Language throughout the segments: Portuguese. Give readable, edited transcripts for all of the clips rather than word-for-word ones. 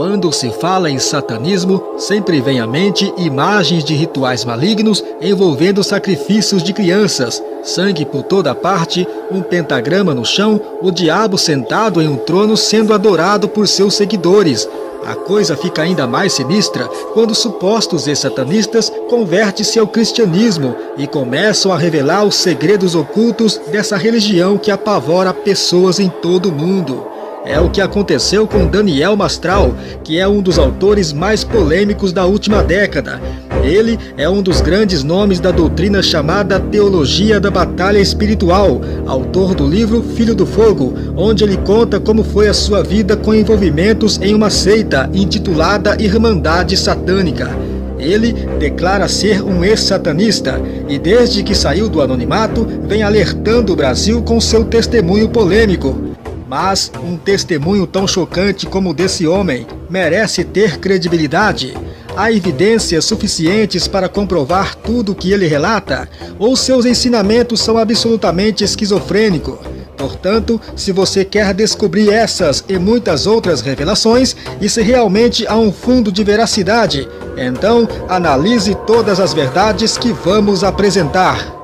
Quando se fala em satanismo, sempre vem à mente imagens de rituais malignos envolvendo sacrifícios de crianças, sangue por toda parte, um pentagrama no chão, o diabo sentado em um trono sendo adorado por seus seguidores. A coisa fica ainda mais sinistra quando supostos ex-satanistas convertem-se ao cristianismo e começam a revelar os segredos ocultos dessa religião que apavora pessoas em todo o mundo. É o que aconteceu com Daniel Mastral, que é um dos autores mais polêmicos da última década. Ele é um dos grandes nomes da doutrina chamada Teologia da Batalha Espiritual, autor do livro Filho do Fogo, onde ele conta como foi a sua vida com envolvimentos em uma seita intitulada Irmandade Satânica. Ele declara ser um ex-satanista e desde que saiu do anonimato vem alertando o Brasil com seu testemunho polêmico. Mas um testemunho tão chocante como o desse homem merece ter credibilidade? Há evidências suficientes para comprovar tudo o que ele relata? Ou seus ensinamentos são absolutamente esquizofrênicos? Portanto, se você quer descobrir essas e muitas outras revelações, e se realmente há um fundo de veracidade, então analise todas as verdades que vamos apresentar.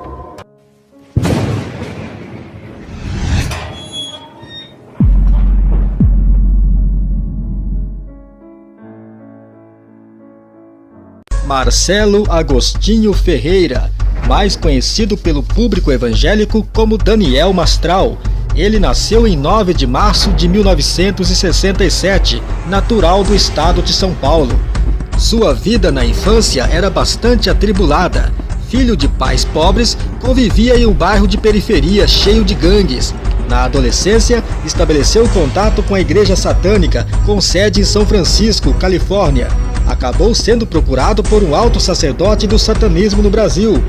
Marcelo Agostinho Ferreira, mais conhecido pelo público evangélico como Daniel Mastral. Ele nasceu em 9 de março de 1967, natural do estado de São Paulo. Sua vida na infância era bastante atribulada. Filho de pais pobres, convivia em um bairro de periferia cheio de gangues. Na adolescência, estabeleceu contato com a igreja satânica, com sede em São Francisco, Califórnia. Acabou sendo procurado por um alto sacerdote do satanismo no Brasil.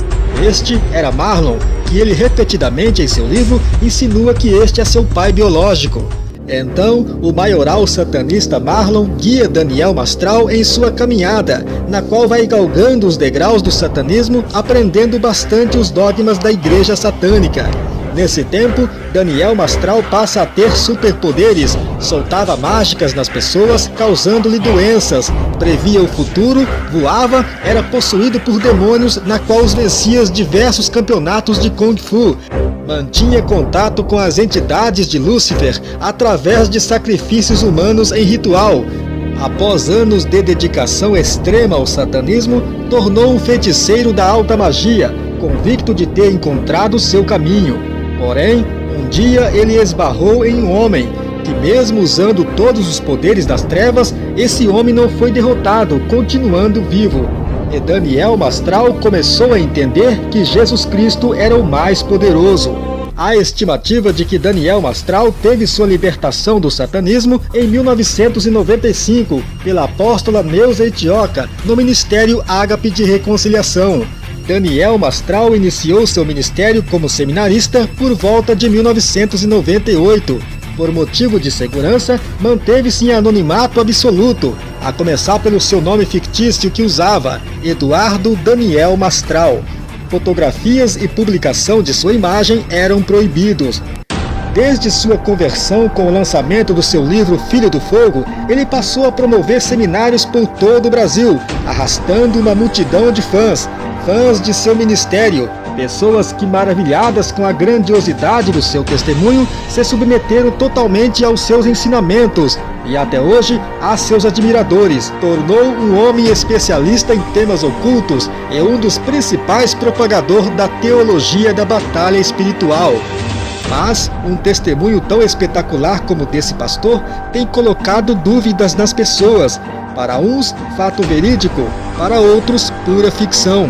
Este era Marlon, que ele repetidamente em seu livro insinua que este é seu pai biológico. Então, o maioral satanista Marlon guia Daniel Mastral em sua caminhada, na qual vai galgando os degraus do satanismo, aprendendo bastante os dogmas da igreja satânica. Nesse tempo, Daniel Mastral passa a ter superpoderes, soltava mágicas nas pessoas, causando-lhe doenças, previa o futuro, voava, era possuído por demônios, na qual os vencia diversos campeonatos de Kung Fu. Mantinha contato com as entidades de Lúcifer através de sacrifícios humanos em ritual. Após anos de dedicação extrema ao satanismo, tornou um feiticeiro da alta magia, convicto de ter encontrado seu caminho. Porém, um dia ele esbarrou em um homem, que mesmo usando todos os poderes das trevas, esse homem não foi derrotado, continuando vivo. E Daniel Mastral começou a entender que Jesus Cristo era o mais poderoso. Há estimativa de que Daniel Mastral teve sua libertação do satanismo em 1995, pela apóstola Neuza Etioca, no Ministério Ágape de Reconciliação. Daniel Mastral iniciou seu ministério como seminarista por volta de 1998. Por motivo de segurança, manteve-se em anonimato absoluto, a começar pelo seu nome fictício que usava, Eduardo Daniel Mastral. Fotografias e publicação de sua imagem eram proibidos. Desde sua conversão com o lançamento do seu livro Filho do Fogo, ele passou a promover seminários por todo o Brasil, arrastando uma multidão de fãs de seu ministério, pessoas que, maravilhadas com a grandiosidade do seu testemunho, se submeteram totalmente aos seus ensinamentos e até hoje a seus admiradores. Tornou um homem especialista em temas ocultos e um dos principais propagadores da teologia da batalha espiritual. Mas um testemunho tão espetacular como desse pastor tem colocado dúvidas nas pessoas. Para uns, fato verídico, para outros, pura ficção.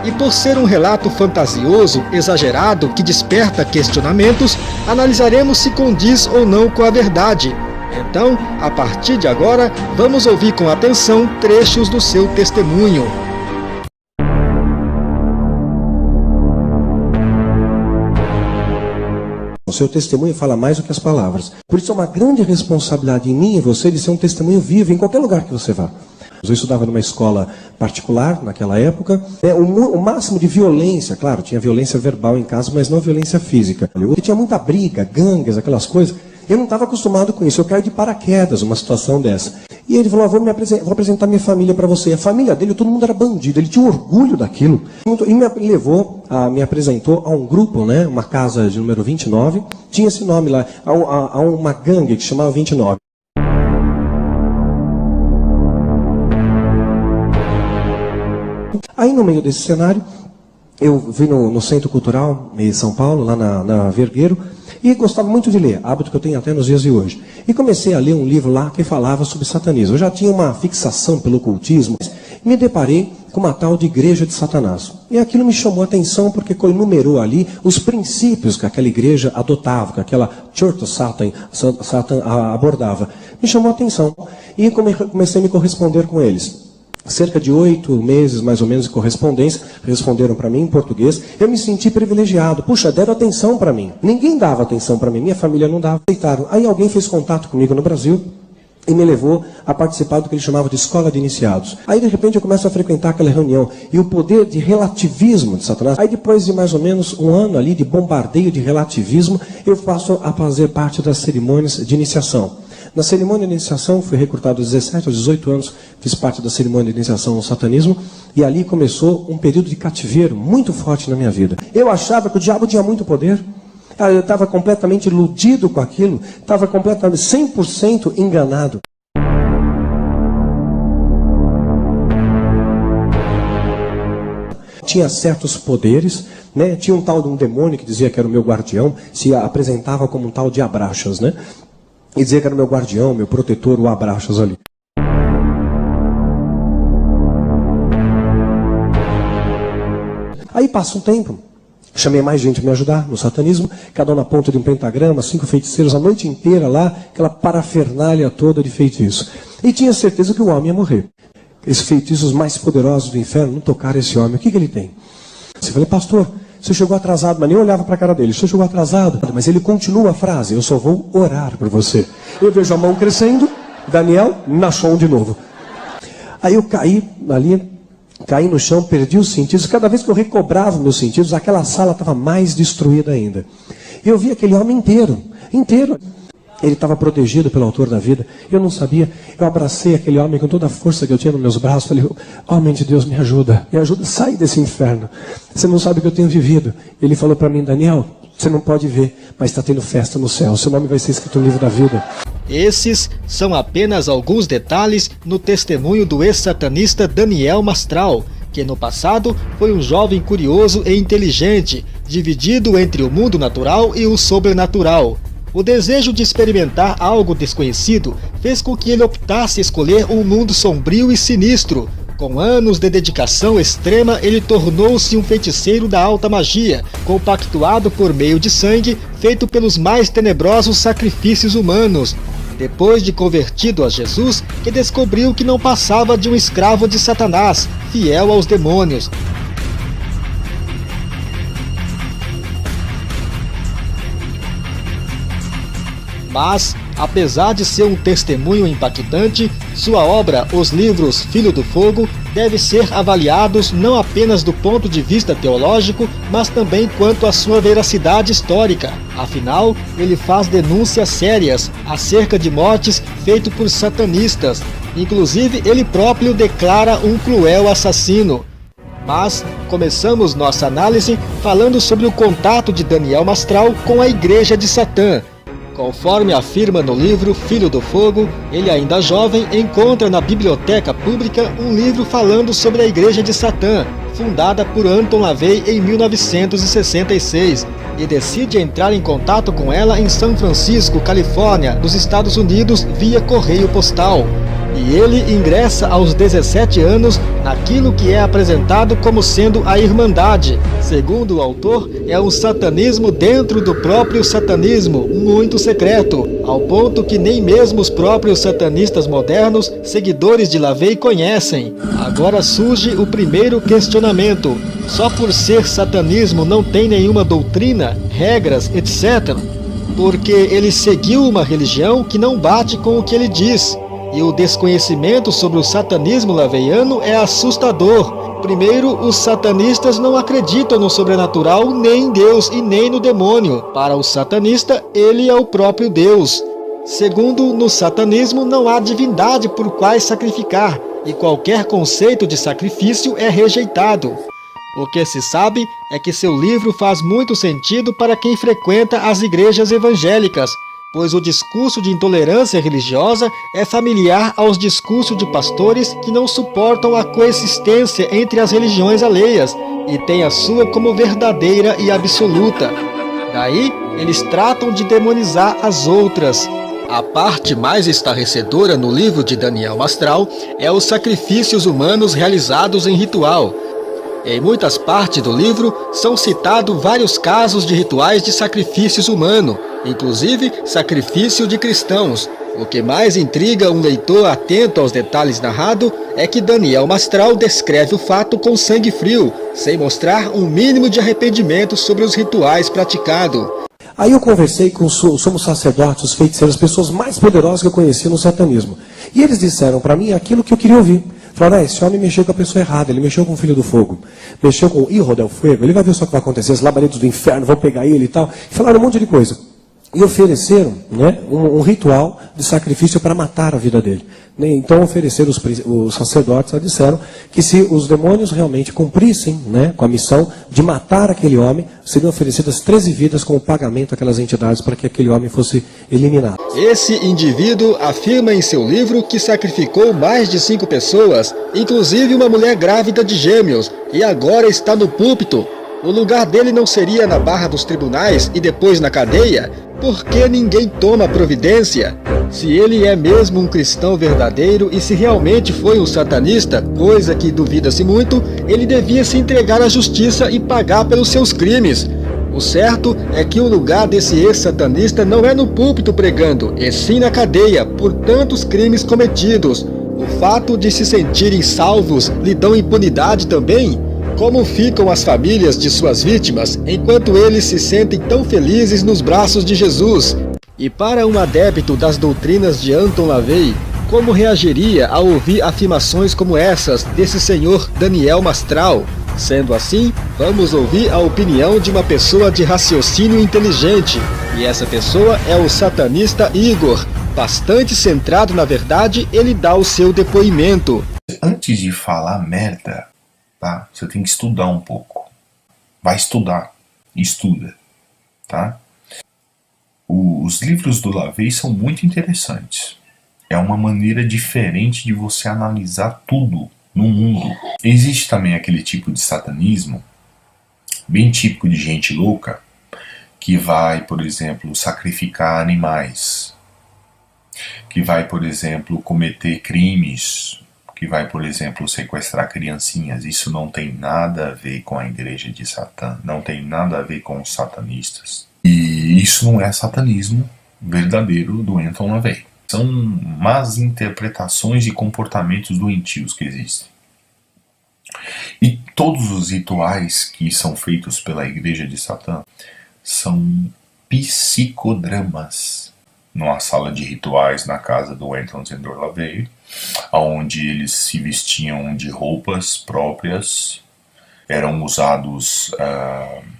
E por ser um relato fantasioso, exagerado, que desperta questionamentos, analisaremos se condiz ou não com a verdade. Então, a partir de agora, vamos ouvir com atenção trechos do seu testemunho. O seu testemunho fala mais do que as palavras. Por isso é uma grande responsabilidade em mim e você de ser um testemunho vivo em qualquer lugar que você vá. Eu estudava numa escola particular naquela época. O máximo de violência, claro, tinha violência verbal em casa, mas não violência física. Eu tinha muita briga, gangues, aquelas coisas. Eu não estava acostumado com isso. Eu caí de paraquedas numa situação dessa. E ele falou, vou apresentar minha família para você. A família dele, todo mundo era bandido, ele tinha orgulho daquilo. E me apresentou a um grupo, né, uma casa de número 29, tinha esse nome lá, a uma gangue que chamava 29. Aí no meio desse cenário, eu vim no Centro Cultural em São Paulo, lá na Vergueiro, e gostava muito de ler, hábito que eu tenho até nos dias de hoje. E comecei a ler um livro lá que falava sobre satanismo. Eu já tinha uma fixação pelo ocultismo, e me deparei com uma tal de Igreja de Satanás. E aquilo me chamou a atenção porque enumerou ali os princípios que aquela igreja adotava, que aquela Church of Satan abordava. Me chamou a atenção e comecei a me corresponder com eles. Cerca de 8 meses, mais ou menos, de correspondência, responderam para mim em português. Eu me senti privilegiado. Puxa, deram atenção para mim. Ninguém dava atenção para mim, minha família não dava. Aceitaram. Aí alguém fez contato comigo no Brasil e me levou a participar do que ele chamava de escola de iniciados. Aí, de repente, eu começo a frequentar aquela reunião. E o poder de relativismo de Satanás. Aí, depois de mais ou menos um ano ali de bombardeio de relativismo, eu passo a fazer parte das cerimônias de iniciação. Na cerimônia de iniciação, fui recrutado aos 17 aos 18 anos, fiz parte da cerimônia de iniciação ao satanismo, e ali começou um período de cativeiro muito forte na minha vida. Eu achava que o diabo tinha muito poder, eu estava completamente iludido com aquilo, estava completamente 100% enganado. Tinha certos poderes, né? Tinha um tal de um demônio que dizia que era o meu guardião, se apresentava como um tal de Abraxas, né? E dizia que era o meu guardião, meu protetor, o Abraxas ali. Aí passa um tempo, chamei mais gente para me ajudar no satanismo, cada um na ponta de um pentagrama, 5 feiticeiros, a noite inteira lá, aquela parafernália toda de feitiço. E tinha certeza que o homem ia morrer. Esses feitiços mais poderosos do inferno não tocaram esse homem. O que ele tem? Eu falei, pastor, você chegou atrasado, mas nem olhava para a cara dele. Você chegou atrasado, mas ele continua a frase, eu só vou orar por você. Eu vejo a mão crescendo, Daniel, Nachon de novo. Aí eu caí ali, caí no chão, perdi os sentidos. Cada vez que eu recobrava meus sentidos, aquela sala estava mais destruída ainda. Eu vi aquele homem inteiro. Ele estava protegido pelo autor da vida. Eu não sabia. Eu abracei aquele homem com toda a força que eu tinha nos meus braços. Falei, homem de Deus, me ajuda, sai desse inferno. Você não sabe o que eu tenho vivido. Ele falou para mim, Daniel, você não pode ver, mas está tendo festa no céu. Seu nome vai ser escrito no livro da vida. Esses são apenas alguns detalhes no testemunho do ex-satanista Daniel Mastral, que no passado foi um jovem curioso e inteligente, dividido entre o mundo natural e o sobrenatural. O desejo de experimentar algo desconhecido fez com que ele optasse escolher um mundo sombrio e sinistro. Com anos de dedicação extrema, ele tornou-se um feiticeiro da alta magia, compactuado por meio de sangue, feito pelos mais tenebrosos sacrifícios humanos. Depois de convertido a Jesus, que descobriu que não passava de um escravo de Satanás, fiel aos demônios. Mas, apesar de ser um testemunho impactante, sua obra, os livros Filho do Fogo, deve ser avaliados não apenas do ponto de vista teológico, mas também quanto à sua veracidade histórica. Afinal, ele faz denúncias sérias acerca de mortes feitas por satanistas. Inclusive, ele próprio declara um cruel assassino. Mas começamos nossa análise falando sobre o contato de Daniel Mastral com a Igreja de Satã. Conforme afirma no livro Filho do Fogo, ele ainda jovem encontra na biblioteca pública um livro falando sobre a Igreja de Satã, fundada por Anton LaVey em 1966, e decide entrar em contato com ela em São Francisco, Califórnia, nos Estados Unidos, via correio postal. E ele ingressa aos 17 anos naquilo que é apresentado como sendo a Irmandade. Segundo o autor, é um satanismo dentro do próprio satanismo, muito secreto, ao ponto que nem mesmo os próprios satanistas modernos, seguidores de LaVey, conhecem. Agora surge o primeiro questionamento. Só por ser satanismo não tem nenhuma doutrina, regras, etc. Porque ele seguiu uma religião que não bate com o que ele diz. E o desconhecimento sobre o satanismo laveiano é assustador. Primeiro, os satanistas não acreditam no sobrenatural, nem em Deus e nem no demônio. Para o satanista, ele é o próprio Deus. Segundo, no satanismo não há divindade por quais sacrificar, e qualquer conceito de sacrifício é rejeitado. O que se sabe é que seu livro faz muito sentido para quem frequenta as igrejas evangélicas, pois o discurso de intolerância religiosa é familiar aos discursos de pastores que não suportam a coexistência entre as religiões alheias e têm a sua como verdadeira e absoluta. Daí, eles tratam de demonizar as outras. A parte mais estarrecedora no livro de Daniel Mastral é os sacrifícios humanos realizados em ritual. Em muitas partes do livro são citados vários casos de rituais de sacrifícios humanos, inclusive sacrifício de cristãos. O que mais intriga um leitor atento aos detalhes narrados é que Daniel Mastral descreve o fato com sangue frio, sem mostrar um mínimo de arrependimento sobre os rituais praticados. Aí eu conversei com os somos sacerdotes, os feiticeiros, as pessoas mais poderosas que eu conhecia no satanismo. E eles disseram para mim aquilo que eu queria ouvir. Falaram, esse homem mexeu com a pessoa errada, ele mexeu com o filho do fogo, mexeu com o Hijo del Fuego, ele vai ver só o que vai acontecer, os labaredos do inferno vão pegar ele e tal. E falaram um monte de coisa. E ofereceram, né, um ritual de sacrifício para matar a vida dele. Então ofereceram os sacerdotes, disseram que se os demônios realmente cumprissem, né, com a missão de matar aquele homem, seriam oferecidas 13 vidas como pagamento àquelas entidades para que aquele homem fosse eliminado. Esse indivíduo afirma em seu livro que sacrificou mais de 5 pessoas, inclusive uma mulher grávida de gêmeos, e agora está no púlpito. O lugar dele não seria na barra dos tribunais e depois na cadeia? Por que ninguém toma providência? Se ele é mesmo um cristão verdadeiro e se realmente foi um satanista, coisa que duvida-se muito, ele devia se entregar à justiça e pagar pelos seus crimes. O certo é que o lugar desse ex-satanista não é no púlpito pregando, e sim na cadeia, por tantos crimes cometidos. O fato de se sentirem salvos lhe dão impunidade também? Como ficam as famílias de suas vítimas, enquanto eles se sentem tão felizes nos braços de Jesus? E para um adepto das doutrinas de Anton LaVey, como reagiria ao ouvir afirmações como essas desse senhor Daniel Mastral? Sendo assim, vamos ouvir a opinião de uma pessoa de raciocínio inteligente. E essa pessoa é o satanista Igor. Bastante centrado na verdade, ele dá o seu depoimento. Antes de falar merda, tá? Você tem que estudar um pouco. Vai estudar. Estuda. Tá? Os livros do LaVey são muito interessantes. É uma maneira diferente de você analisar tudo no mundo. Existe também aquele tipo de satanismo, bem típico de gente louca, que vai, por exemplo, sacrificar animais, que vai, por exemplo, cometer crimes, que vai, por exemplo, sequestrar criancinhas. Isso não tem nada a ver com a igreja de Satã, não tem nada a ver com os satanistas. E isso não é satanismo verdadeiro do Anton LaVey. São más interpretações de comportamentos doentios que existem. E todos os rituais que são feitos pela igreja de Satã são psicodramas. Numa sala de rituais na casa do Anton Zendor LaVey, onde eles se vestiam de roupas próprias, eram usados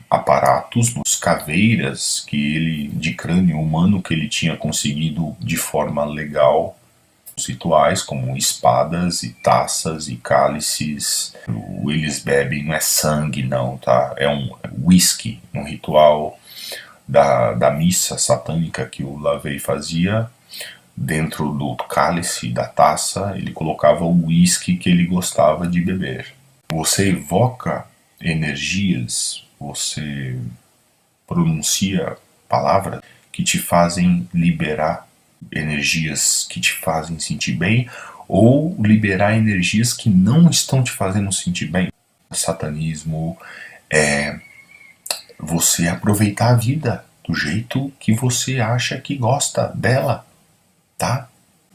aparatos, caveiras que ele, de crânio humano que ele tinha conseguido de forma legal, os rituais como espadas e taças e cálices. Eles bebem, não é sangue não, tá? É um whisky, um ritual da missa satânica que o LaVey fazia. Dentro do cálice, da taça, ele colocava o whisky que ele gostava de beber. Você evoca energias, você pronuncia palavras que te fazem liberar energias que te fazem sentir bem, ou liberar energias que não estão te fazendo sentir bem. O satanismo é você aproveitar a vida do jeito que você acha que gosta dela, tá?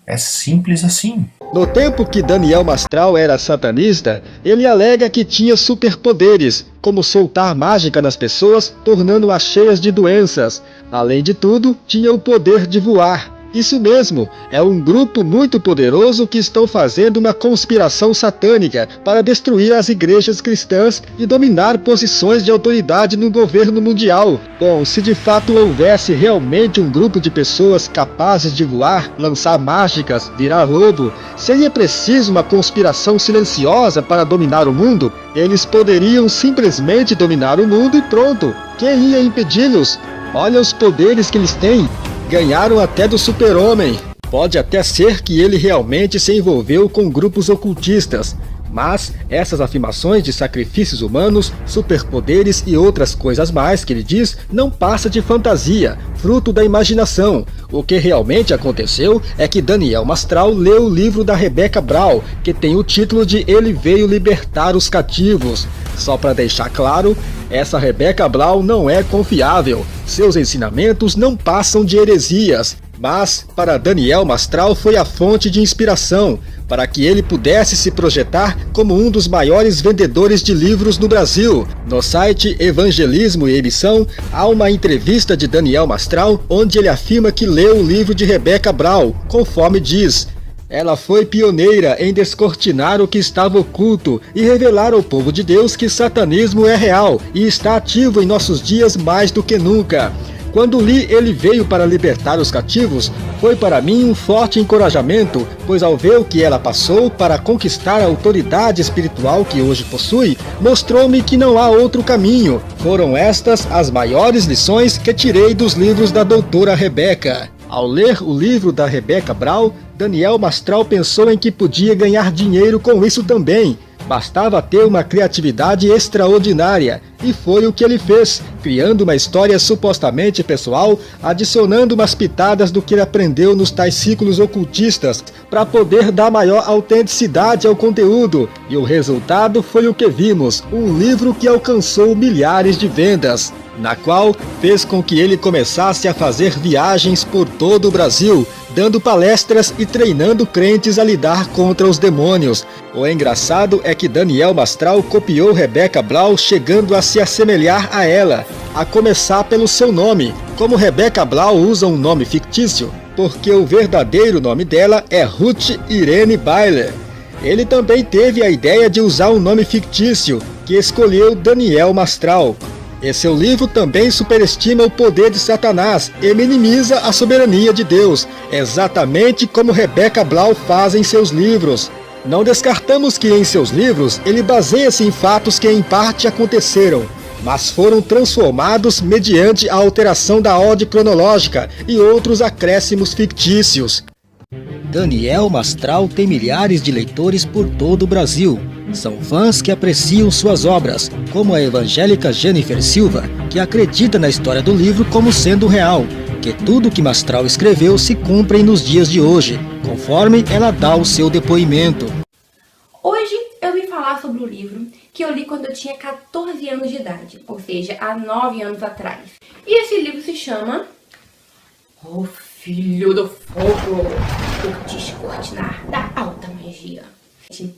É simples assim. No tempo que Daniel Mastral era satanista, ele alega que tinha superpoderes, como soltar mágica nas pessoas, tornando-as cheias de doenças. Além de tudo, tinha o poder de voar. Isso mesmo, é um grupo muito poderoso que estão fazendo uma conspiração satânica para destruir as igrejas cristãs e dominar posições de autoridade no governo mundial. Bom, se de fato houvesse realmente um grupo de pessoas capazes de voar, lançar mágicas, virar lobo, seria preciso uma conspiração silenciosa para dominar o mundo? Eles poderiam simplesmente dominar o mundo e pronto. Quem ia impedi-los? Olha os poderes que eles têm. Ganharam até do Super-Homem. Pode até ser que ele realmente se envolveu com grupos ocultistas, mas essas afirmações de sacrifícios humanos, superpoderes e outras coisas mais que ele diz não passa de fantasia, fruto da imaginação. O que realmente aconteceu é que Daniel Mastral leu o livro da Rebecca Brown, que tem o título de Ele Veio Libertar os Cativos. Só para deixar claro, essa Rebecca Brown não é confiável. Seus ensinamentos não passam de heresias. Mas, para Daniel Mastral foi a fonte de inspiração, para que ele pudesse se projetar como um dos maiores vendedores de livros no Brasil. No site Evangelismo e Missão, há uma entrevista de Daniel Mastral, onde ele afirma que leu o livro de Rebecca Brown, conforme diz: ela foi pioneira em descortinar o que estava oculto e revelar ao povo de Deus que satanismo é real e está ativo em nossos dias mais do que nunca. Quando li Ele Veio para Libertar os Cativos, foi para mim um forte encorajamento, pois ao ver o que ela passou para conquistar a autoridade espiritual que hoje possui, mostrou-me que não há outro caminho. Foram estas as maiores lições que tirei dos livros da doutora Rebecca. Ao ler o livro da Rebecca Brown, Daniel Mastral pensou em que podia ganhar dinheiro com isso também. Bastava ter uma criatividade extraordinária, e foi o que ele fez, criando uma história supostamente pessoal, adicionando umas pitadas do que ele aprendeu nos tais círculos ocultistas, para poder dar maior autenticidade ao conteúdo, e o resultado foi o que vimos, um livro que alcançou milhares de vendas, na qual fez com que ele começasse a fazer viagens por todo o Brasil, dando palestras e treinando crentes a lidar contra os demônios. O engraçado é que Daniel Mastral copiou Rebecca Brown, chegando a se assemelhar a ela, a começar pelo seu nome. Como Rebecca Brown usa um nome fictício, porque o verdadeiro nome dela é Ruth Irene Byler. Ele também teve a ideia de usar um nome fictício, que escolheu Daniel Mastral. E seu livro também superestima o poder de Satanás e minimiza a soberania de Deus, exatamente como Rebecca Brown faz em seus livros. Não descartamos que em seus livros ele baseia-se em fatos que em parte aconteceram, mas foram transformados mediante a alteração da ordem cronológica e outros acréscimos fictícios. Daniel Mastral tem milhares de leitores por todo o Brasil. São fãs que apreciam suas obras, como a evangélica Jennifer Silva, que acredita na história do livro como sendo real, que tudo que Mastral escreveu se cumpre nos dias de hoje, conforme ela dá o seu depoimento. Hoje eu vim falar sobre o livro que eu li quando eu tinha 14 anos de idade, ou seja, há 9 anos atrás. E esse livro se chama O Filho do Fogo, o Descortinar da Alta Magia.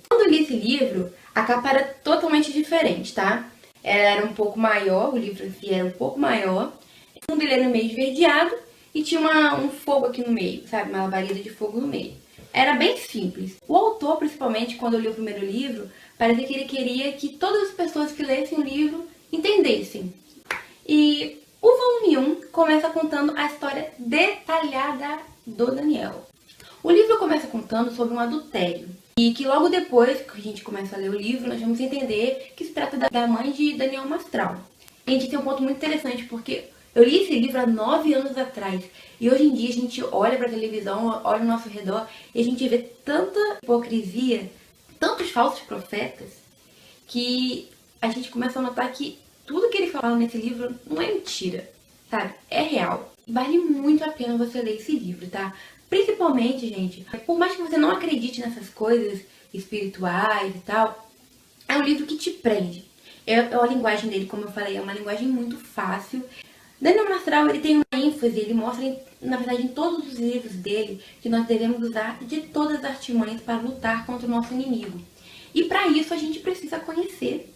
Quando eu li esse livro, a capa era totalmente diferente, tá? Ela era um pouco maior, o livro em si era um pouco maior. O fundo ele era meio esverdeado e tinha um fogo aqui no meio, sabe? Uma labareda de fogo no meio. Era bem simples. O autor, principalmente, quando eu li o primeiro livro, parecia que ele queria que todas as pessoas que lessem o livro entendessem. E o volume 1 começa contando a história detalhada do Daniel. O livro começa contando sobre um adultério. E que logo depois que a gente começa a ler o livro, nós vamos entender que se trata da mãe de Daniel Mastral. E a gente tem um ponto muito interessante, porque eu li esse livro há 9 anos atrás. E hoje em dia a gente olha para a televisão, olha ao nosso redor, e a gente vê tanta hipocrisia, tantos falsos profetas, que a gente começa a notar que tudo que ele fala nesse livro não é mentira, sabe? É real. Vale muito a pena você ler esse livro, tá? Principalmente, gente, por mais que você não acredite nessas coisas espirituais e tal, é um livro que te prende. A linguagem dele, como eu falei, é uma linguagem muito fácil. Daniel Mastral, ele tem uma ênfase, ele mostra, na verdade, em todos os livros dele, que nós devemos usar de todas as artimanhas para lutar contra o nosso inimigo. E para isso a gente precisa conhecer.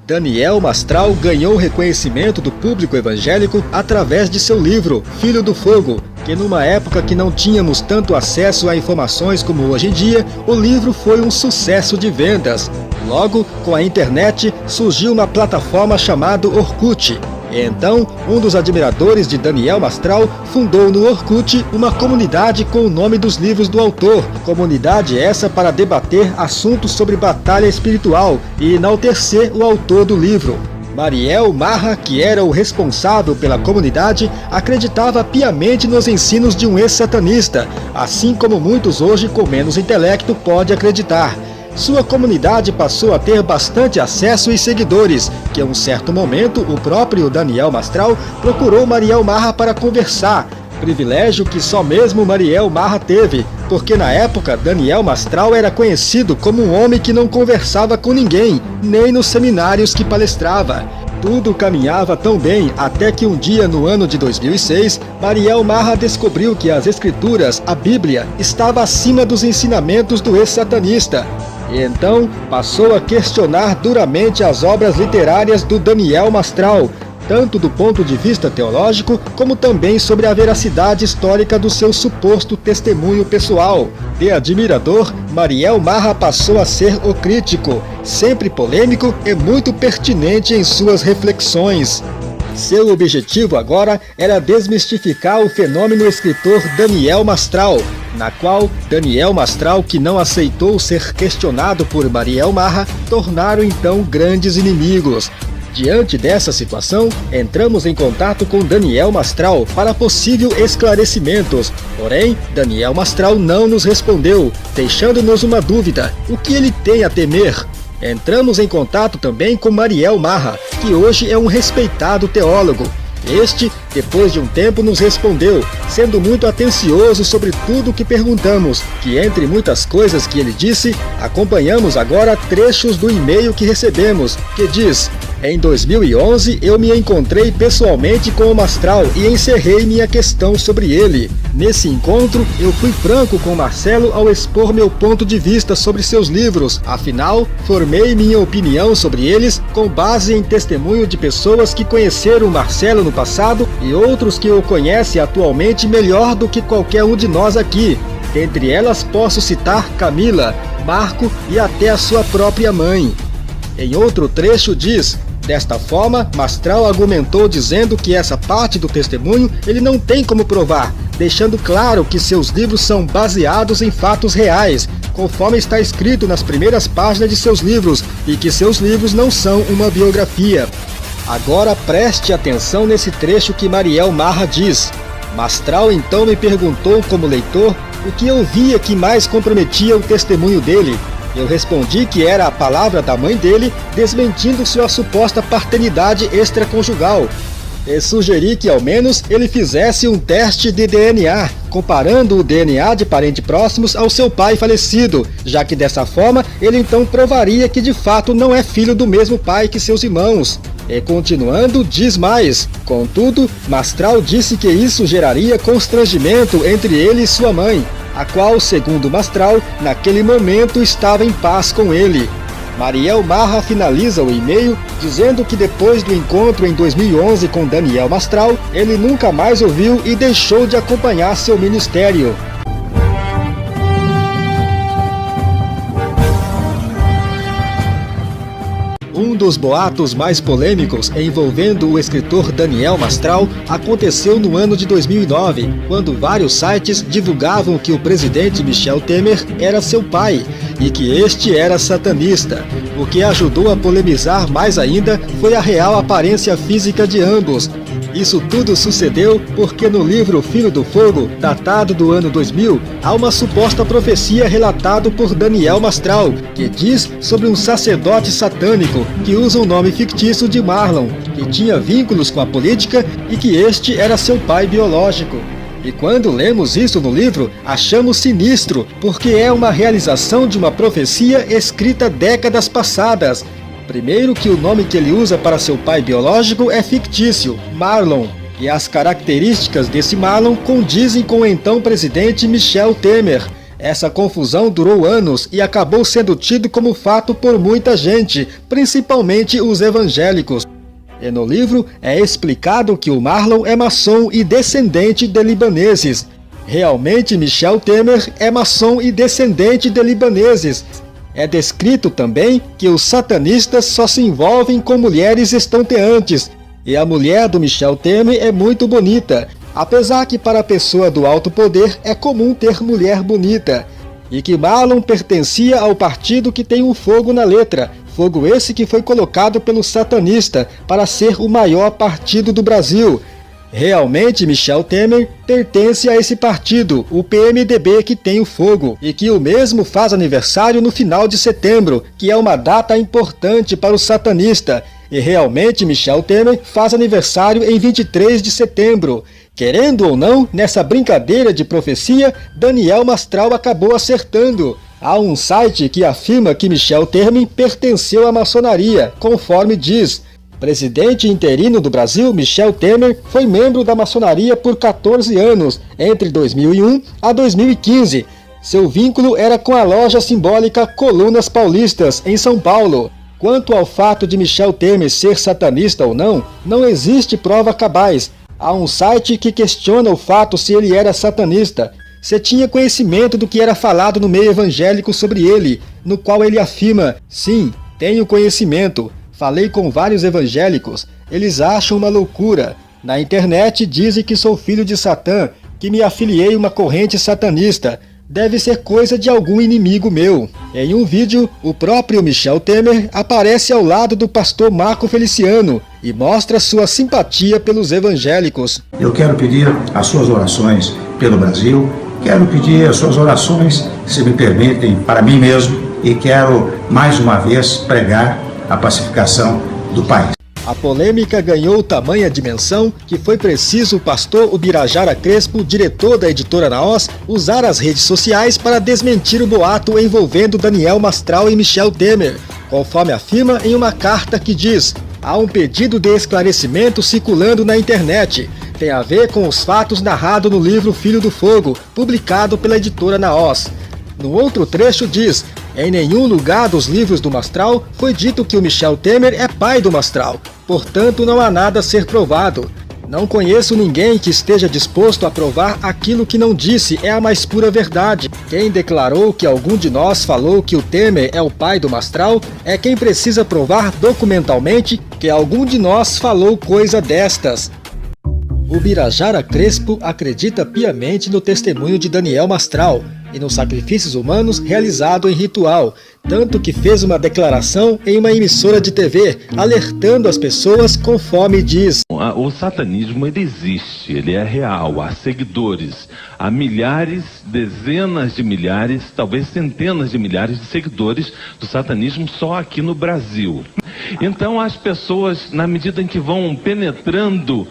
Daniel Mastral ganhou o reconhecimento do público evangélico através de seu livro, Filho do Fogo, que numa época que não tínhamos tanto acesso a informações como hoje em dia, o livro foi um sucesso de vendas. Logo, com a internet, surgiu uma plataforma chamada Orkut. E então, um dos admiradores de Daniel Mastral fundou no Orkut uma comunidade com o nome dos livros do autor. Comunidade essa para debater assuntos sobre batalha espiritual e enaltecer o autor do livro. Mariel Marra, que era o responsável pela comunidade, acreditava piamente nos ensinos de um ex-satanista, assim como muitos hoje com menos intelecto podem acreditar. Sua comunidade passou a ter bastante acesso e seguidores, que em um certo momento o próprio Daniel Mastral procurou Mariel Marra para conversar, privilégio que só mesmo Mariel Marra teve, porque na época Daniel Mastral era conhecido como um homem que não conversava com ninguém, nem nos seminários que palestrava. Tudo caminhava tão bem até que um dia no ano de 2006, Mariel Marra descobriu que as escrituras, a Bíblia, estava acima dos ensinamentos do ex-satanista. E então passou a questionar duramente as obras literárias do Daniel Mastral, tanto do ponto de vista teológico, como também sobre a veracidade histórica do seu suposto testemunho pessoal. De admirador, Mariel Marra passou a ser o crítico, sempre polêmico e muito pertinente em suas reflexões. Seu objetivo agora era desmistificar o fenômeno escritor Daniel Mastral, na qual Daniel Mastral, que não aceitou ser questionado por Mariel Marra, tornaram então grandes inimigos. Diante dessa situação, entramos em contato com Daniel Mastral para possível esclarecimentos. Porém, Daniel Mastral não nos respondeu, deixando-nos uma dúvida: o que ele tem a temer? Entramos em contato também com Mariel Marra, que hoje é um respeitado teólogo. Este, depois de um tempo, nos respondeu, sendo muito atencioso sobre tudo o que perguntamos, que entre muitas coisas que ele disse, acompanhamos agora trechos do e-mail que recebemos, que diz: em 2011 eu me encontrei pessoalmente com o Mastral e encerrei minha questão sobre ele. Nesse encontro, eu fui franco com Marcelo ao expor meu ponto de vista sobre seus livros. Afinal, formei minha opinião sobre eles com base em testemunho de pessoas que conheceram Marcelo no passado e outros que o conhecem atualmente melhor do que qualquer um de nós aqui. Dentre elas posso citar Camila, Marco e até a sua própria mãe. Em outro trecho diz: desta forma, Mastral argumentou dizendo que essa parte do testemunho ele não tem como provar, deixando claro que seus livros são baseados em fatos reais, conforme está escrito nas primeiras páginas de seus livros, e que seus livros não são uma biografia. Agora preste atenção nesse trecho que Mariel Marra diz. Mastral então me perguntou como leitor o que eu via que mais comprometia o testemunho dele. Eu respondi que era a palavra da mãe dele desmentindo sua suposta paternidade extraconjugal. E sugeri que ao menos ele fizesse um teste de DNA, comparando o DNA de parentes próximos ao seu pai falecido, já que dessa forma ele então provaria que de fato não é filho do mesmo pai que seus irmãos. E continuando, diz mais: contudo, Mastral disse que isso geraria constrangimento entre ele e sua mãe, a qual, segundo Mastral, naquele momento estava em paz com ele. Mariel Marra finaliza o e-mail dizendo que depois do encontro em 2011 com Daniel Mastral, ele nunca mais ouviu e deixou de acompanhar seu ministério. Um dos boatos mais polêmicos envolvendo o escritor Daniel Mastral aconteceu no ano de 2009, quando vários sites divulgavam que o presidente Michel Temer era seu pai e que este era satanista. O que ajudou a polemizar mais ainda foi a real aparência física de ambos. Isso tudo sucedeu porque no livro Filho do Fogo, datado do ano 2000, há uma suposta profecia relatada por Daniel Mastral, que diz sobre um sacerdote satânico que usa o nome fictício de Marlon, que tinha vínculos com a política e que este era seu pai biológico. E quando lemos isso no livro, achamos sinistro, porque é uma realização de uma profecia escrita décadas passadas. Primeiro que o nome que ele usa para seu pai biológico é fictício, Marlon, e as características desse Marlon condizem com o então presidente Michel Temer. Essa confusão durou anos e acabou sendo tido como fato por muita gente, principalmente os evangélicos. E no livro é explicado que o Marlon é maçom e descendente de libaneses. Realmente, Michel Temer é maçom e descendente de libaneses. É descrito também que os satanistas só se envolvem com mulheres estonteantes, e a mulher do Michel Temer é muito bonita, apesar que para a pessoa do alto poder é comum ter mulher bonita, e que Marlon pertencia ao partido que tem um fogo na letra, fogo esse que foi colocado pelo satanista para ser o maior partido do Brasil. Realmente, Michel Temer pertence a esse partido, o PMDB, que tem o fogo, e que o mesmo faz aniversário no final de setembro, que é uma data importante para o satanista. E realmente, Michel Temer faz aniversário em 23 de setembro. Querendo ou não, nessa brincadeira de profecia, Daniel Mastral acabou acertando. Há um site que afirma que Michel Temer pertenceu à maçonaria, conforme diz. Presidente interino do Brasil, Michel Temer, foi membro da maçonaria por 14 anos, entre 2001 a 2015. Seu vínculo era com a loja simbólica Colunas Paulistas, em São Paulo. Quanto ao fato de Michel Temer ser satanista ou não, não existe prova cabaz. Há um site que questiona o fato se ele era satanista. Se tinha conhecimento do que era falado no meio evangélico sobre ele, no qual ele afirma: sim, tenho conhecimento. Falei com vários evangélicos, eles acham uma loucura. Na internet dizem que sou filho de Satã, que me afiliei a uma corrente satanista. Deve ser coisa de algum inimigo meu. Em um vídeo, o próprio Michel Temer aparece ao lado do pastor Marco Feliciano e mostra sua simpatia pelos evangélicos. Eu quero pedir as suas orações pelo Brasil, quero pedir as suas orações, se me permitem, para mim mesmo, e quero mais uma vez pregar a pacificação do país. A polêmica ganhou tamanha dimensão que foi preciso o pastor Ubirajara Crespo, diretor da editora Naós, usar as redes sociais para desmentir o boato envolvendo Daniel Mastral e Michel Temer, conforme afirma em uma carta que diz: há um pedido de esclarecimento circulando na internet. Tem a ver com os fatos narrados no livro Filho do Fogo, publicado pela editora Naós. No outro trecho diz: em nenhum lugar dos livros do Mastral foi dito que o Michel Temer é pai do Mastral, portanto não há nada a ser provado. Não conheço ninguém que esteja disposto a provar aquilo que não disse, é a mais pura verdade. Quem declarou que algum de nós falou que o Temer é o pai do Mastral é quem precisa provar documentalmente que algum de nós falou coisa destas. Ubirajara Crespo acredita piamente no testemunho de Daniel Mastral e nos sacrifícios humanos realizados em ritual, tanto que fez uma declaração em uma emissora de TV, alertando as pessoas conforme diz: o satanismo ele existe, ele é real, há seguidores, há milhares, dezenas de milhares, talvez centenas de milhares de seguidores do satanismo só aqui no Brasil. Então as pessoas, na medida em que vão penetrando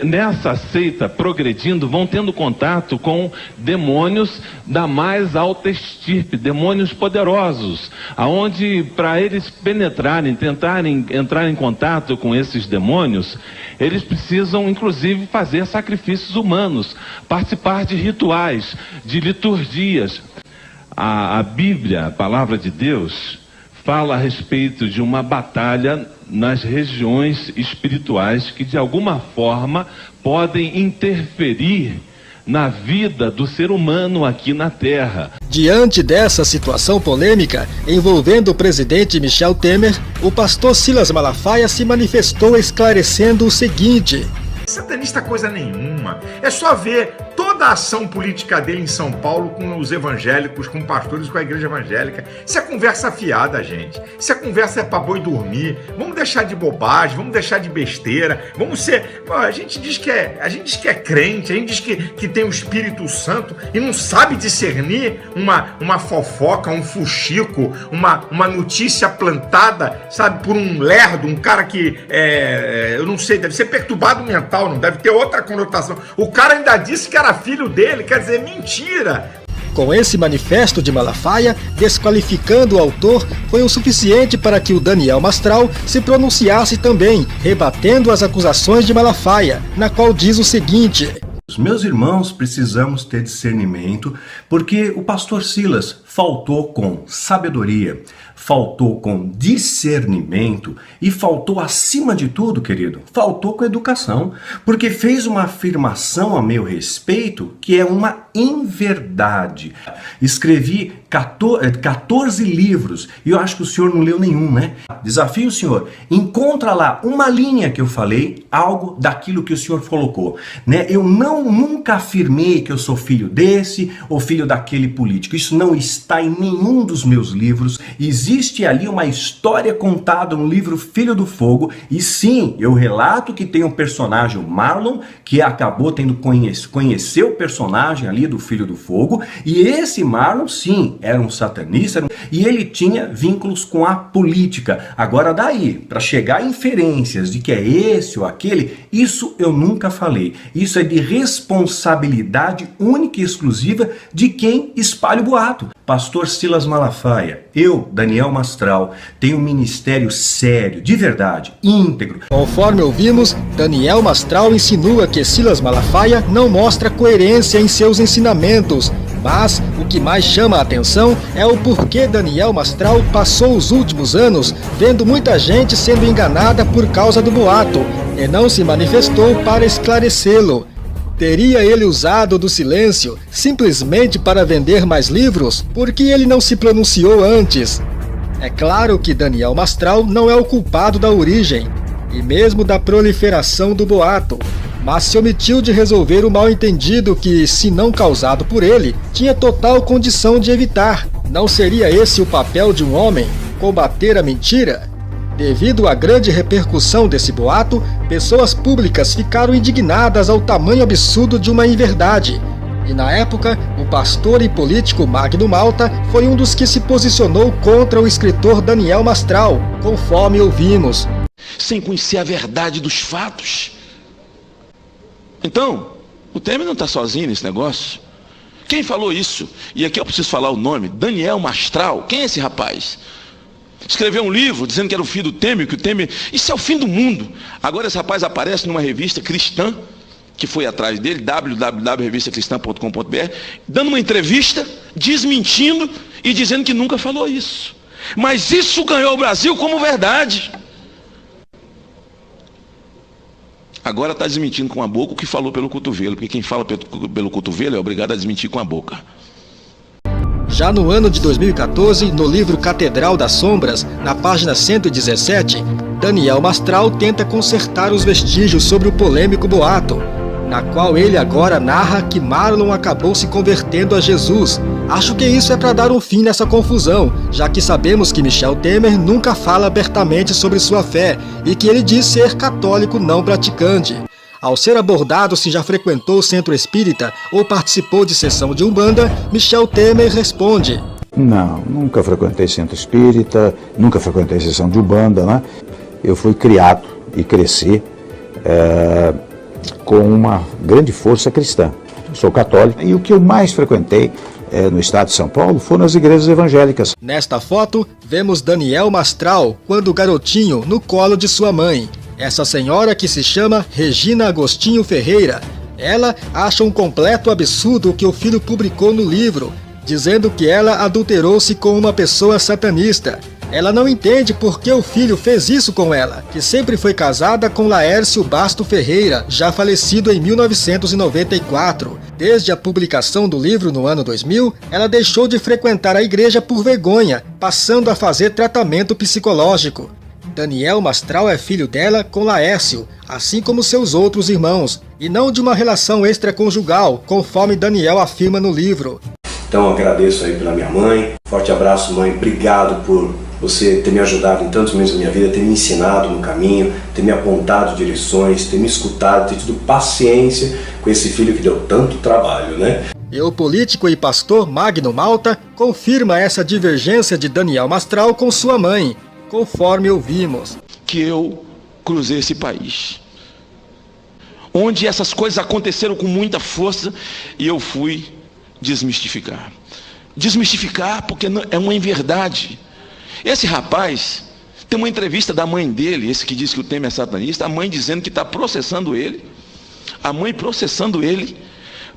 nessa seita, progredindo, vão tendo contato com demônios da mais alta estirpe, demônios poderosos, aonde para eles penetrarem, tentarem entrar em contato com esses demônios, eles precisam inclusive fazer sacrifícios humanos, participar de rituais, de liturgias. A Bíblia, a palavra de Deus, fala a respeito de uma batalha nas regiões espirituais que de alguma forma podem interferir na vida do ser humano aqui na Terra. Diante dessa situação polêmica envolvendo o presidente Michel Temer, o pastor Silas Malafaia se manifestou esclarecendo o seguinte: satanista coisa nenhuma, é só ver toda a ação política dele em São Paulo com os evangélicos, com pastores, com a igreja evangélica. Isso é conversa fiada, gente. Isso é conversa pra boi dormir. Vamos deixar de bobagem, vamos deixar de besteira, vamos ser... A gente diz que é crente, a gente diz que tem o Espírito Santo e não sabe discernir uma fofoca, um fuxico, uma notícia plantada, sabe, por um lerdo, um cara que, eu não sei, deve ser perturbado mental, não deve ter outra conotação. O cara ainda disse que era filho dele, quer dizer, mentira. Com esse manifesto de Malafaia, desqualificando o autor, foi o suficiente para que o Daniel Mastral se pronunciasse também, rebatendo as acusações de Malafaia, na qual diz o seguinte: meus irmãos, precisamos ter discernimento, porque o pastor Silas faltou com sabedoria, faltou com discernimento e faltou, acima de tudo, querido, faltou com educação, porque fez uma afirmação a meu respeito que é uma inverdade. Escrevi 14 livros e eu acho que o senhor não leu nenhum, né? Desafio o senhor, encontra lá uma linha que eu falei, algo daquilo que o senhor colocou, né? Eu nunca afirmei que eu sou filho desse ou filho daquele político. Isso não está em nenhum dos meus livros. Existe ali uma história contada no livro Filho do Fogo, e sim, eu relato que tem um personagem, o Marlon, que acabou tendo conhecer o personagem ali do Filho do Fogo, e esse Marlon, sim, era um satanista, e ele tinha vínculos com a política. Agora daí, para chegar a inferências de que é esse ou aquele, isso eu nunca falei. Isso é de responsabilidade única e exclusiva de quem espalha o boato. Pastor Silas Malafaia, eu, Daniel Mastral, tenho um ministério sério, de verdade, íntegro. Conforme ouvimos, Daniel Mastral insinua que Silas Malafaia não mostra coerência em seus ensinamentos, mas o que mais chama a atenção é o porquê Daniel Mastral passou os últimos anos vendo muita gente sendo enganada por causa do boato e não se manifestou para esclarecê-lo. Teria ele usado do silêncio simplesmente para vender mais livros? Por que ele não se pronunciou antes? É claro que Daniel Mastral não é o culpado da origem e mesmo da proliferação do boato, mas se omitiu de resolver o mal-entendido que, se não causado por ele, tinha total condição de evitar. Não seria esse o papel de um homem? Combater a mentira? Devido à grande repercussão desse boato, pessoas públicas ficaram indignadas ao tamanho absurdo de uma inverdade. E na época, o pastor e político Magno Malta foi um dos que se posicionou contra o escritor Daniel Mastral, conforme ouvimos. Sem conhecer a verdade dos fatos. Então, o Temer não está sozinho nesse negócio. Quem falou isso? E aqui eu preciso falar o nome, Daniel Mastral. Quem é esse rapaz? Escreveu um livro dizendo que era o filho do Temer, que o Temer... Isso é o fim do mundo. Agora esse rapaz aparece numa revista cristã, que foi atrás dele, www.revistacristã.com.br, dando uma entrevista, desmentindo e dizendo que nunca falou isso. Mas isso ganhou o Brasil como verdade. Agora está desmentindo com a boca o que falou pelo cotovelo, porque quem fala pelo cotovelo é obrigado a desmentir com a boca. Já no ano de 2014, no livro Catedral das Sombras, na página 117, Daniel Mastral tenta consertar os vestígios sobre o polêmico boato, na qual ele agora narra que Marlon acabou se convertendo a Jesus. Acho que isso é para dar um fim nessa confusão, já que sabemos que Michel Temer nunca fala abertamente sobre sua fé e que ele diz ser católico não praticante. Ao ser abordado se já frequentou o centro espírita ou participou de sessão de Umbanda, Michel Temer responde: Não, nunca frequentei centro espírita, nunca frequentei sessão de Umbanda, né? Eu fui criado e cresci com uma grande força cristã. Sou católico e o que eu mais frequentei no estado de São Paulo foram as igrejas evangélicas. Nesta foto, vemos Daniel Mastral, quando garotinho, no colo de sua mãe. Essa senhora, que se chama Regina Agostinho Ferreira, ela acha um completo absurdo o que o filho publicou no livro, dizendo que ela adulterou-se com uma pessoa satanista. Ela não entende por que o filho fez isso com ela, que sempre foi casada com Laércio Basto Ferreira, já falecido em 1994. Desde a publicação do livro no ano 2000, ela deixou de frequentar a igreja por vergonha, passando a fazer tratamento psicológico. Daniel Mastral é filho dela com Laércio, assim como seus outros irmãos, e não de uma relação extraconjugal, conforme Daniel afirma no livro. Então eu agradeço aí pela minha mãe, forte abraço, mãe, obrigado por você ter me ajudado em tantos momentos da minha vida, ter me ensinado no caminho, ter me apontado direções, ter me escutado, ter tido paciência com esse filho que deu tanto trabalho, né? E o político e pastor Magno Malta confirma essa divergência de Daniel Mastral com sua mãe, conforme ouvimos. Que eu cruzei esse país, onde essas coisas aconteceram com muita força e eu fui desmistificar. Desmistificar porque é uma inverdade. Esse rapaz, tem uma entrevista da mãe dele, esse que diz que o Temer é satanista, a mãe dizendo que está processando ele, a mãe processando ele,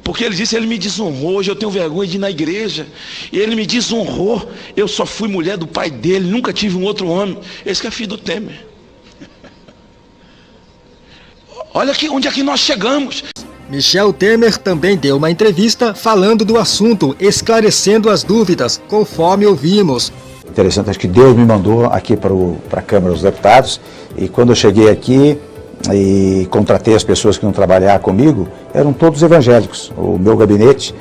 Porque ele disse, ele me desonrou, hoje eu tenho vergonha de ir na igreja. E ele me desonrou, eu só fui mulher do pai dele, nunca tive um outro homem. Esse que é filho do Temer. Olha aqui onde é que nós chegamos. Michel Temer também deu uma entrevista falando do assunto, esclarecendo as dúvidas, conforme ouvimos. Interessante, acho que Deus me mandou aqui para a Câmara dos Deputados, e quando eu cheguei aqui e contratei as pessoas que iam trabalhar comigo, eram todos evangélicos. No meu gabinete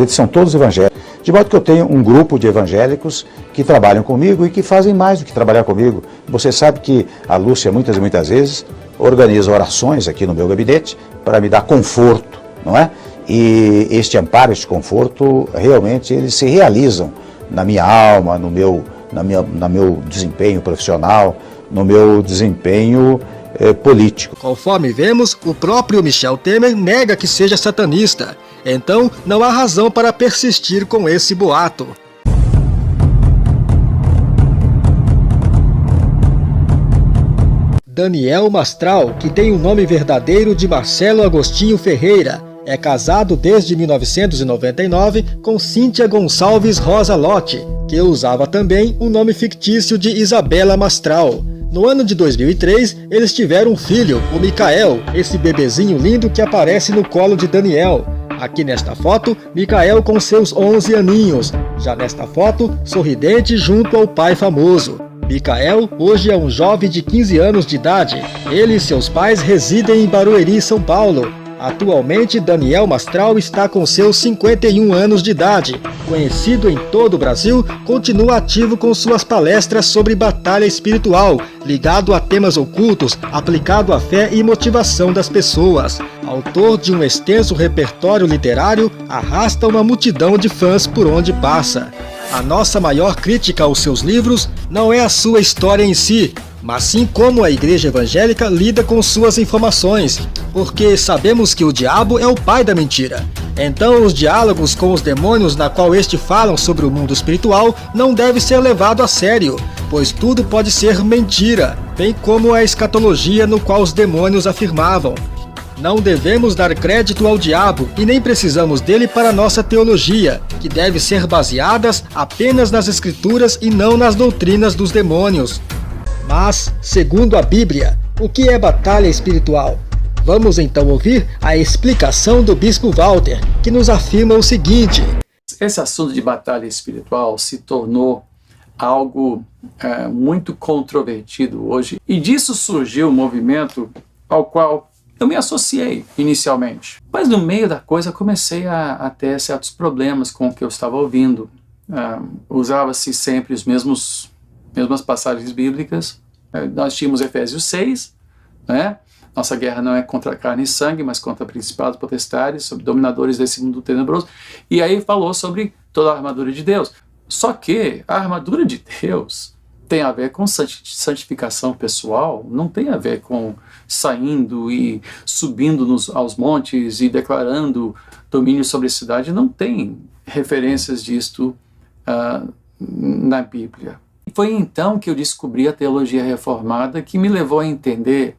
são todos evangélicos. De modo que eu tenho um grupo de evangélicos que trabalham comigo e que fazem mais do que trabalhar comigo. Você sabe que a Lúcia muitas e muitas vezes organiza orações aqui no meu gabinete para me dar conforto, não é? E este amparo, este conforto, realmente eles se realizam na minha alma, no meu desempenho profissional, no meu desempenho político. Conforme vemos, o próprio Michel Temer nega que seja satanista. Então, não há razão para persistir com esse boato. Daniel Mastral, que tem o nome verdadeiro de Marcelo Agostinho Ferreira, é casado desde 1999 com Cíntia Gonçalves Rosa Lotti, que usava também o nome fictício de Isabela Mastral. No ano de 2003, eles tiveram um filho, o Micael, esse bebezinho lindo que aparece no colo de Daniel. Aqui nesta foto, Micael com seus 11 aninhos, já nesta foto, sorridente junto ao pai famoso. Micael hoje é um jovem de 15 anos de idade. Ele e seus pais residem em Barueri, São Paulo. Atualmente, Daniel Mastral está com seus 51 anos de idade. Conhecido em todo o Brasil, continua ativo com suas palestras sobre batalha espiritual, ligado a temas ocultos, aplicado à fé e motivação das pessoas. Autor de um extenso repertório literário, arrasta uma multidão de fãs por onde passa. A nossa maior crítica aos seus livros não é a sua história em si, mas sim como a Igreja Evangélica lida com suas informações, porque sabemos que o diabo é o pai da mentira. Então os diálogos com os demônios na qual estes falam sobre o mundo espiritual não deve ser levado a sério, pois tudo pode ser mentira, bem como a escatologia no qual os demônios afirmavam. Não devemos dar crédito ao diabo e nem precisamos dele para nossa teologia, que deve ser baseadas apenas nas escrituras e não nas doutrinas dos demônios. Mas, segundo a Bíblia, o que é batalha espiritual? Vamos então ouvir a explicação do Bispo Walter, que nos afirma o seguinte. Esse assunto de batalha espiritual se tornou algo muito controvertido hoje, e disso surgiu um movimento ao qual eu me associei inicialmente, mas no meio da coisa comecei a ter certos problemas com o que eu estava ouvindo. Usava-se sempre as mesmas passagens bíblicas. Nós tínhamos Efésios 6, né? Nossa guerra não é contra carne e sangue, mas contra principados, potestades, sobre dominadores desse mundo tenebroso. E aí falou sobre toda a armadura de Deus. Só que a armadura de Deus tem a ver com santificação pessoal, não tem a ver com saindo e subindo aos montes e declarando domínio sobre a cidade. Não tem referências disto na Bíblia. Foi então que eu descobri a teologia reformada, que me levou a entender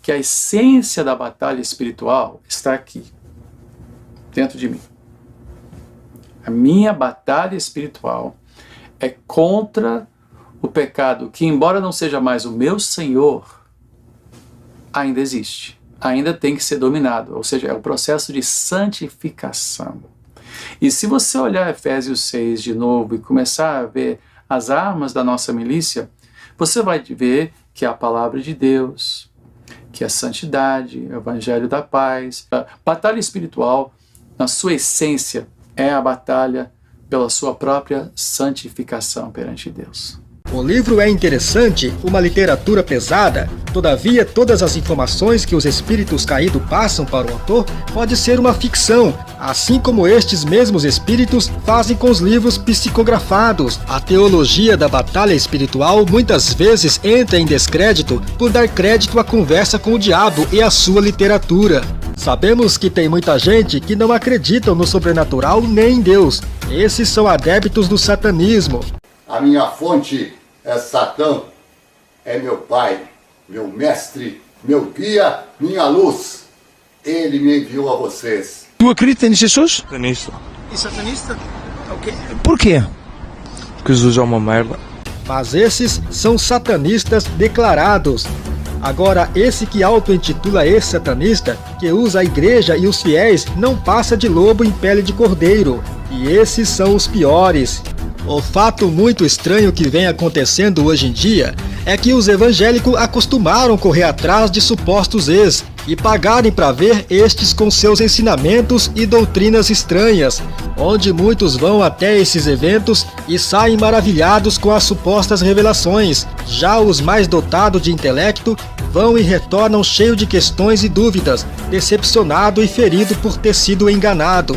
que a essência da batalha espiritual está aqui, dentro de mim. A minha batalha espiritual é contra o pecado que, embora não seja mais o meu Senhor, ainda existe, ainda tem que ser dominado, ou seja, é o processo de santificação. E se você olhar Efésios 6 de novo e começar a ver as armas da nossa milícia, você vai ver que é a palavra de Deus, que é a santidade, o evangelho da paz. A batalha espiritual, na sua essência, é a batalha pela sua própria santificação perante Deus. O livro é interessante, uma literatura pesada, todavia todas as informações que os espíritos caídos passam para o autor pode ser uma ficção, assim como estes mesmos espíritos fazem com os livros psicografados. A teologia da batalha espiritual muitas vezes entra em descrédito por dar crédito à conversa com o diabo e à sua literatura. Sabemos que tem muita gente que não acredita no sobrenatural nem em Deus. Esses são adeptos do satanismo. A minha fonte é Satã, é meu pai, meu mestre, meu guia, minha luz. Ele me enviou a vocês. Tu acredita em Jesus? Satanista. E satanista? Ok. Por quê? Porque Jesus é uma merda. Mas esses são satanistas declarados. Agora, esse que auto-intitula esse satanista, que usa a igreja e os fiéis, não passa de lobo em pele de cordeiro. E esses são os piores. O fato muito estranho que vem acontecendo hoje em dia é que os evangélicos acostumaram correr atrás de supostos ex e pagarem para ver estes com seus ensinamentos e doutrinas estranhas, onde muitos vão até esses eventos e saem maravilhados com as supostas revelações. Já os mais dotados de intelecto vão e retornam cheios de questões e dúvidas, decepcionado e ferido por ter sido enganado.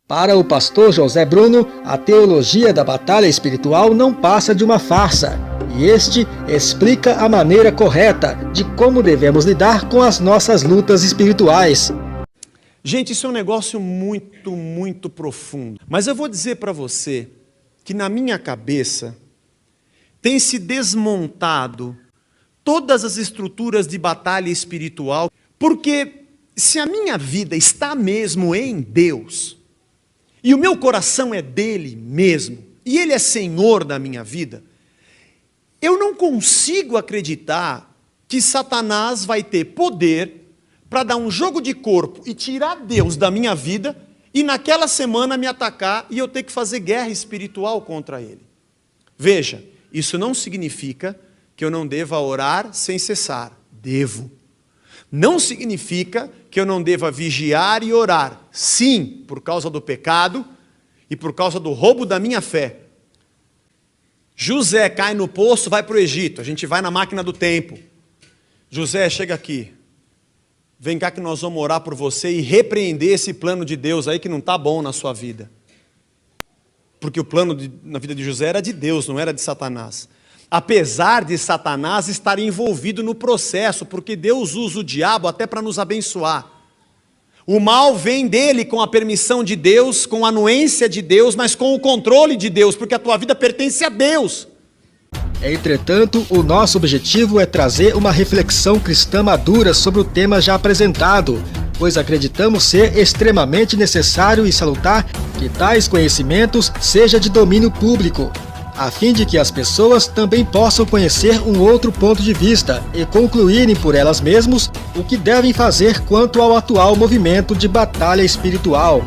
Para o pastor José Bruno, a teologia da batalha espiritual não passa de uma farsa, e este explica a maneira correta de como devemos lidar com as nossas lutas espirituais. Gente, isso é um negócio muito profundo. Mas eu vou dizer para você que na minha cabeça tem se desmontado todas as estruturas de batalha espiritual, porque se a minha vida está mesmo em Deus, e o meu coração é dele mesmo, e ele é Senhor da minha vida, eu não consigo acreditar que Satanás vai ter poder para dar um jogo de corpo e tirar Deus da minha vida e naquela semana me atacar e eu ter que fazer guerra espiritual contra ele. Veja, isso não significa que eu não deva orar sem cessar. Devo. Não significa que eu não deva vigiar e orar. Sim, por causa do pecado e por causa do roubo da minha fé. José cai no poço, vai para o Egito. A gente vai na máquina do tempo. José, chega aqui. Vem cá que nós vamos orar por você e repreender esse plano de Deus aí que não está bom na sua vida. Porque o plano na vida de José era de Deus, não era de Satanás. Apesar de Satanás estar envolvido no processo, porque Deus usa o diabo até para nos abençoar. O mal vem dele com a permissão de Deus, com a anuência de Deus, mas com o controle de Deus, porque a tua vida pertence a Deus. Entretanto, o nosso objetivo é trazer uma reflexão cristã madura sobre o tema já apresentado, pois acreditamos ser extremamente necessário e salutar que tais conhecimentos sejam de domínio público, a fim de que as pessoas também possam conhecer um outro ponto de vista e concluírem por elas mesmas o que devem fazer quanto ao atual movimento de batalha espiritual.